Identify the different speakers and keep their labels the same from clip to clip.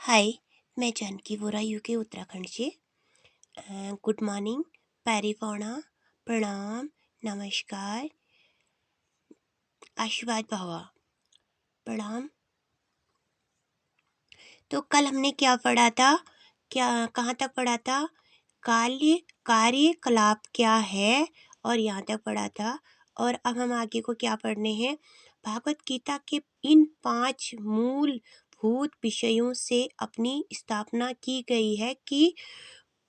Speaker 1: हाय, मैं जानकी वोरा यूके उत्तराखंड से। Good morning, पैरिफोना, प्रणाम, नमस्कार, आशीर्वाद भवा, प्रणाम। तो कल हमने क्या पढ़ा था? कहाँ तक पढ़ा था? कार्यकलाप क्या है, और यहाँ तक पढ़ा था। और अब हम आगे को क्या पढ़ने हैं? भागवत गीता के इन 5 मूलभूत विषयों से अपनी स्थापना की गई है कि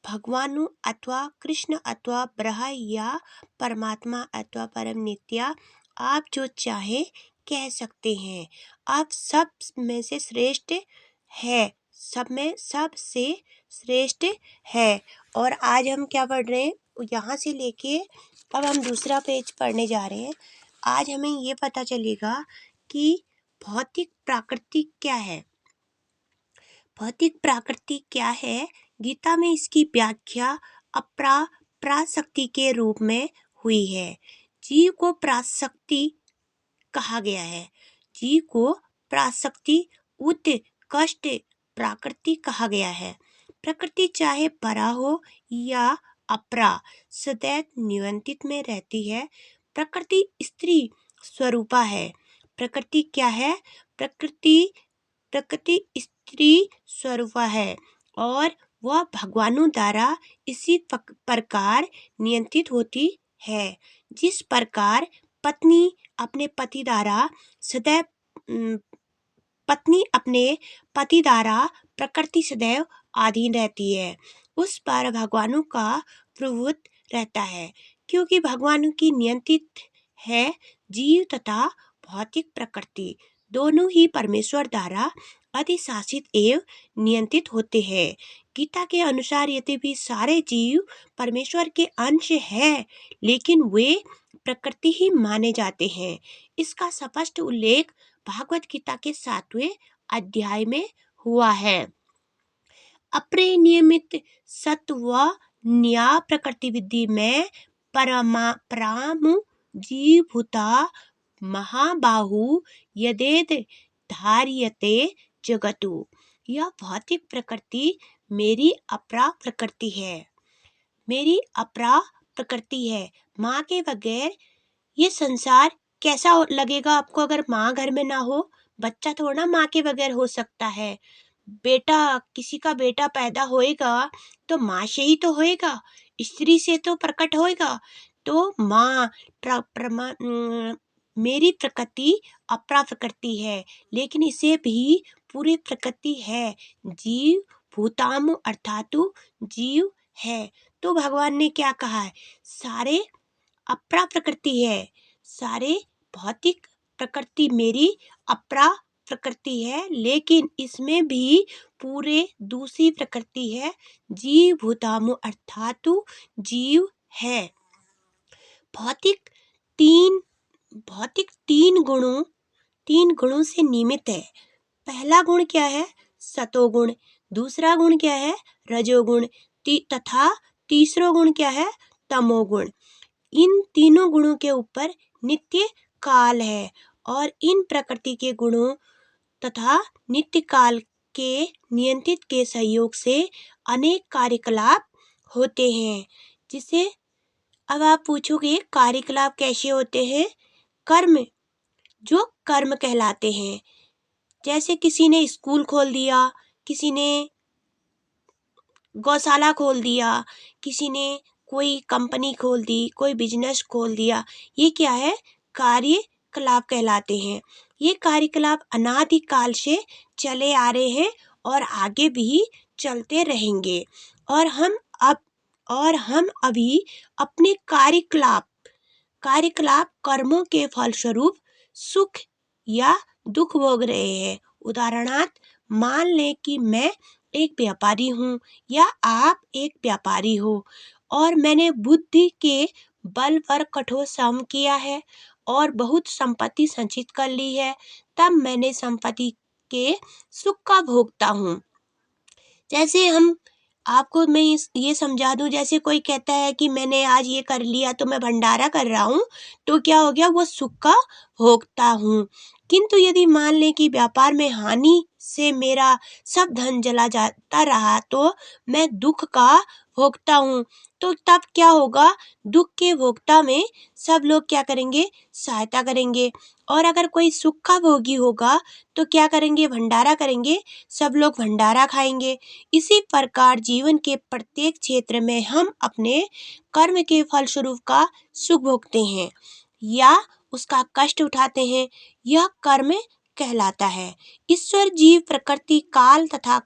Speaker 1: भगवानु अथवा कृष्ण अथवा ब्रह्म या परमात्मा अथवा परम नित्या, आप जो चाहे कह सकते हैं। आप सब में से श्रेष्ठ है, सब में सबसे श्रेष्ठ है। और आज हम क्या पढ़ रहे हैं? यहाँ से लेके अब हम दूसरा पेज पढ़ने जा रहे हैं। आज हमें ये पता चलेगा कि भौतिक प्रकृति क्या है। भौतिक प्रकृति क्या है? गीता में इसकी व्याख्या पराशक्ति के रूप में हुई है। जीव को पराशक्ति कहा गया है। जीव को पराशक्ति उत्कृष्ट प्रकृति कहा गया है। प्रकृति चाहे परा हो या अपरा, सदैव नियंत्रित में रहती है। प्रकृति स्त्री स्वरूपा है। प्रकृति क्या है? प्रकृति स्त्री स्वरूपा है और वह भगवानों द्वारा इसी प्रकार नियंत्रित होती है। जिस प्रकार पत्नी अपने पति द्वारा सदैव प्रकृति सदैव अधीन रहती है, उस पर भगवानों का प्रभुत्व रहता है, क्योंकि भगवानों की नियंत्रित है। जीव तथा भौतिक प्रकृति दोनों ही परमेश्वर द्वारा अधिशासित एवं नियंत्रित होते हैं। गीता के अनुसार यद्यपि सारे जीव परमेश्वर के अंश हैं, लेकिन वे प्रकृति ही माने जाते हैं। इसका स्पष्ट उल्लेख भागवत गीता के 7वें अध्याय में हुआ है। अपरे नियमित सत्व न्याय प्रकृति विधि में परामु जीवभूता महाबाहु यदेद धार्यते जगतु। यह भौतिक प्रकृति मेरी अपरा प्रकृति है। मेरी अपरा प्रकृति है। माँ के बगैर ये संसार कैसा लगेगा आपको? अगर माँ घर में ना हो, बच्चा थोड़ा माँ के बगैर हो सकता है। किसी का बेटा पैदा होएगा तो माँ से ही तो होएगा, स्त्री से तो प्रकट होएगा। तो माँ मेरी प्रकृति अपरा प्रकृति है, लेकिन इसे भी पूरी प्रकृति है। जीव भूताम अर्थातु जीव है। तो भगवान ने क्या कहा है? सारे अपरा प्रकृति है, सारे भौतिक प्रकृति मेरी अपरा प्रकृति है, लेकिन इसमें भी पूरे दूसरी प्रकृति है, जीव भूतामु अर्थातु जीव है। भौतिक तीन गुणों से निमित्त है। पहला गुण क्या है? सतोगुण। दूसरा गुण क्या है? रजोगुण। तथा तीसरा गुण क्या है? तमोगुण। इन तीनों गुणों के ऊपर नित्य काल है, और इन प्रकृति के गुणों तथा नित्य काल के नियंत्रित के सहयोग से अनेक कार्यकलाप होते हैं। जिसे अब आप पूछोगे कार्यकलाप कैसे होते हैं? कर्म, जो कर्म कहलाते हैं। जैसे किसी ने स्कूल खोल दिया, किसी ने गौशाला खोल दिया, किसी ने कोई कंपनी खोल दी, कोई बिजनेस खोल दिया। ये क्या है? कार्यकलाप कहलाते हैं। ये कार्यकलाप अनादिकाल से चले आ रहे हैं और आगे भी चलते रहेंगे। और हम अभी अपने कार्यकलाप कर्मों के फलस्वरूप सुख या दुख भोग रहे हैं। उदाहरणार्थ, मान लें कि मैं एक व्यापारी हूँ या आप एक व्यापारी हो, और मैंने बुद्धि के बल पर कठोर श्रम किया है और बहुत संपत्ति संचित कर ली है। तब मैंने संपत्ति के सुख का भोगता हूँ। जैसे आपको मैं ये समझा दूं, जैसे कोई कहता है कि मैंने आज ये कर लिया तो मैं भंडारा कर रहा हूँ, तो क्या हो गया? वो सुख का भोगता हूँ। किंतु यदि मान लें कि व्यापार में हानि से मेरा सब धन जला जाता रहा तो मैं दुख का भोगता हूँ। तो तब क्या होगा, दुख के भोगता में सब लोग क्या करेंगे, सहायता करेंगे। और अगर कोई सुख का भोगी होगा तो क्या करेंगे, भंडारा करेंगे, सब लोग भंडारा खाएंगे। इसी प्रकार जीवन के प्रत्येक क्षेत्र में हम अपने कर्म के फलस्वरूप का सुख भोगते हैं या उसका कष्ट उठाते हैं, यह कर्म कहलाता है। ईश्वर, जीव, प्रकृति, काल तथा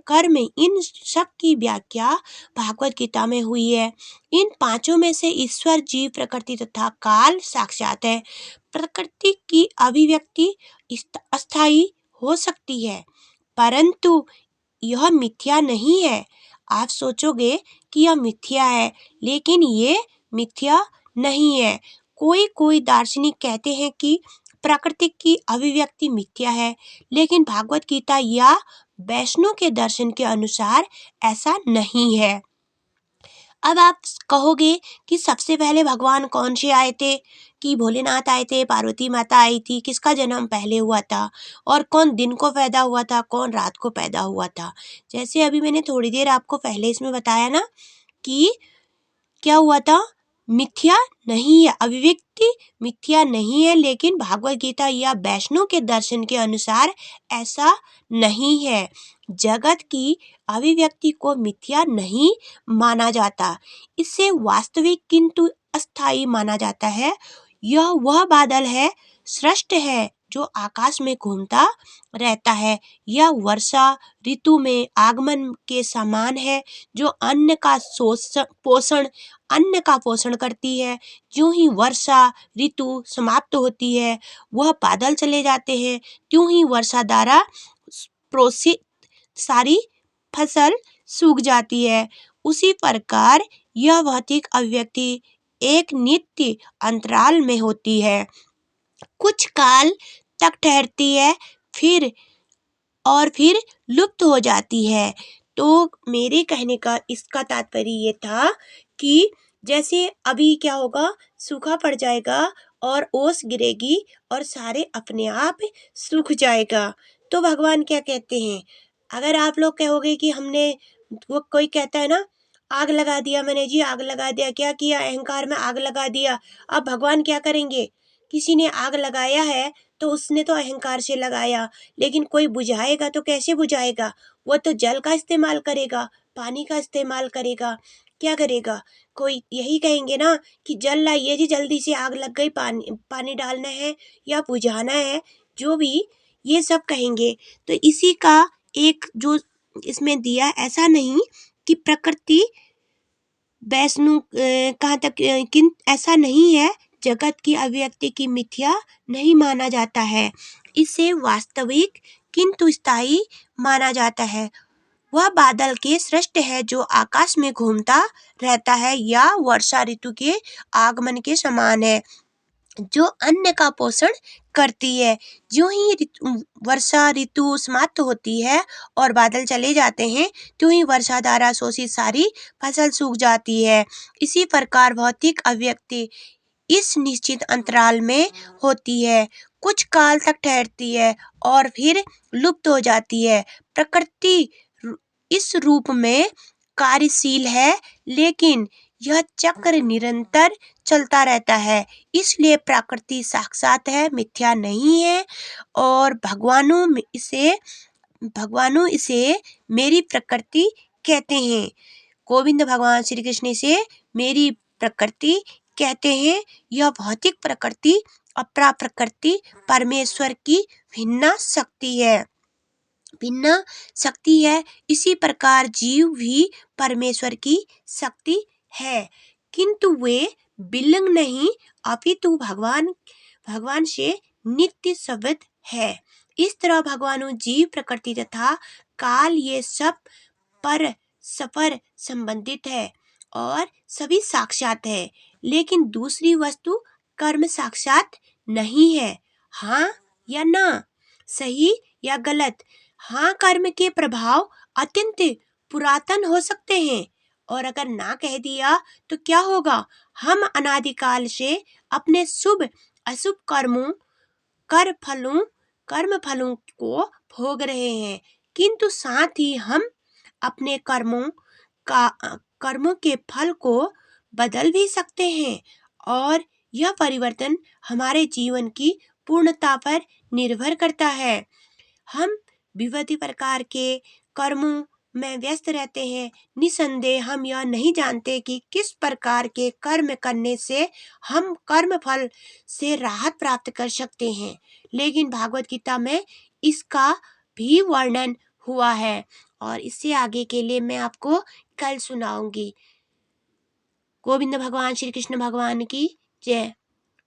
Speaker 1: कर्म, इन सब की व्याख्या भागवत गीता में हुई है। इन पांचों में से ईश्वर, जीव, प्रकृति तथा काल साक्षात है। प्रकृति की अभिव्यक्ति अस्थायी हो सकती है परंतु यह मिथ्या नहीं है। आप सोचोगे कि यह मिथ्या है, लेकिन ये मिथ्या नहीं है। कोई कोई दार्शनिक कहते हैं कि प्रकृति की अभिव्यक्ति मिथ्या है, लेकिन भागवत गीता या वैष्णव के दर्शन के अनुसार ऐसा नहीं है। अब आप कहोगे कि सबसे पहले भगवान कौन से आए थे, कि भोलेनाथ आए थे, पार्वती माता आई थी, किसका जन्म पहले हुआ था और कौन दिन को पैदा हुआ था, कौन रात को पैदा हुआ था। जैसे अभी मैंने थोड़ी देर आपको पहले इसमें बताया ना कि क्या हुआ था, मिथ्या नहीं है, अभिव्यक्ति मिथ्या नहीं है, लेकिन भागवत गीता या वैष्णव के दर्शन के अनुसार ऐसा नहीं है। जगत की अभिव्यक्ति को मिथ्या नहीं माना जाता, इसे वास्तविक किंतु अस्थायी माना जाता है। यह वह बादल है, सृष्ट है, जो आकाश में घूमता रहता है। यह वर्षा ऋतु में आगमन के समान है, जो अन्न का पोषण करती है। ज्यों ही वर्षा ऋतु समाप्त होती है, वह बादल चले जाते हैं, त्यों ही वर्षा द्वारा प्रोसित सारी फसल सूख जाती है। उसी प्रकार यह भौतिक अभिव्यक्ति एक नित्य अंतराल में होती है, कुछ काल तक ठहरती है, फिर लुप्त हो जाती है। तो मेरे कहने का इसका तात्पर्य ये था कि जैसे अभी क्या होगा, सूखा पड़ जाएगा और ओस गिरेगी और सारे अपने आप सूख जाएगा। तो भगवान क्या कहते हैं, अगर आप लोग कहोगे कि हमने, वो कोई कहता है ना, आग लगा दिया मैंने जी, आग लगा दिया, क्या किया, अहंकार में आग लगा दिया। अब भगवान क्या करेंगे, किसी ने आग लगाया है तो उसने तो अहंकार से लगाया, लेकिन कोई बुझाएगा तो कैसे बुझाएगा, वो तो जल का इस्तेमाल करेगा, पानी का इस्तेमाल करेगा, क्या करेगा। कोई यही कहेंगे ना कि जल लाइए जी, जल्दी से आग लग गई, पानी डालना है या बुझाना है, जो भी ये सब कहेंगे। तो इसी का एक जो इसमें दिया, ऐसा नहीं कि प्रकृति वैष्णु कहाँ तक, ऐसा नहीं है, जगत की अभिव्यक्ति की मिथ्या नहीं माना जाता है, इसे वास्तविक किंतु स्थायी माना जाता है। वह बादल के सृष्ट है, जो आकाश में घूमता रहता है, या वर्षा ऋतु के आगमन के समान है, जो अन्न का पोषण करती है। ज्यों ही वर्षा ऋतु समाप्त होती है और बादल चले जाते हैं, त्यों ही वर्षा द्वारा शोषित सारी फसल सूख जाती है। इसी प्रकार भौतिक अभिव्यक्ति इस निश्चित अंतराल में होती है, कुछ काल तक ठहरती है और फिर लुप्त हो जाती है। प्रकृति इस रूप में कार्यशील है, लेकिन यह चक्र निरंतर चलता रहता है, इसलिए प्रकृति साक्षात है, मिथ्या नहीं है। और भगवानों इसे मेरी प्रकृति कहते हैं। गोविंद भगवान श्री कृष्ण इसे मेरी प्रकृति कहते हैं। यह भौतिक प्रकृति अपरा प्रकृति परमेश्वर की भिन्न शक्ति है। इसी प्रकार जीव भी परमेश्वर की शक्ति है, किंतु वे विलंग नहीं, अपितु भगवान से नित्य संबद्ध है। इस तरह भगवान, जीव, प्रकृति तथा काल ये सब परस्पर संबंधित है और सभी साक्षात है, लेकिन दूसरी वस्तु कर्म साक्षात नहीं है। हाँ या ना, सही या गलत। हाँ, कर्म के प्रभाव अत्यंत पुरातन हो सकते हैं, और अगर ना कह दिया तो क्या होगा, हम अनादिकाल से अपने शुभ अशुभ कर्म फलों को भोग रहे हैं, किंतु साथ ही हम अपने कर्मों के फल को बदल भी सकते हैं और यह परिवर्तन हमारे जीवन की पूर्णता पर निर्भर करता है। हम विविध प्रकार के कर्मों में व्यस्त रहते हैं। निसंदेह हम यह नहीं जानते कि किस प्रकार के कर्म करने से हम कर्म फल से राहत प्राप्त कर सकते हैं, लेकिन भागवत गीता में इसका भी वर्णन हुआ है और इससे आगे के लिए मैं आपको कल सुनाऊंगी। गोविंद भगवान श्री कृष्ण भगवान की जय।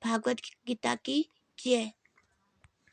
Speaker 1: भागवत गीता की जय।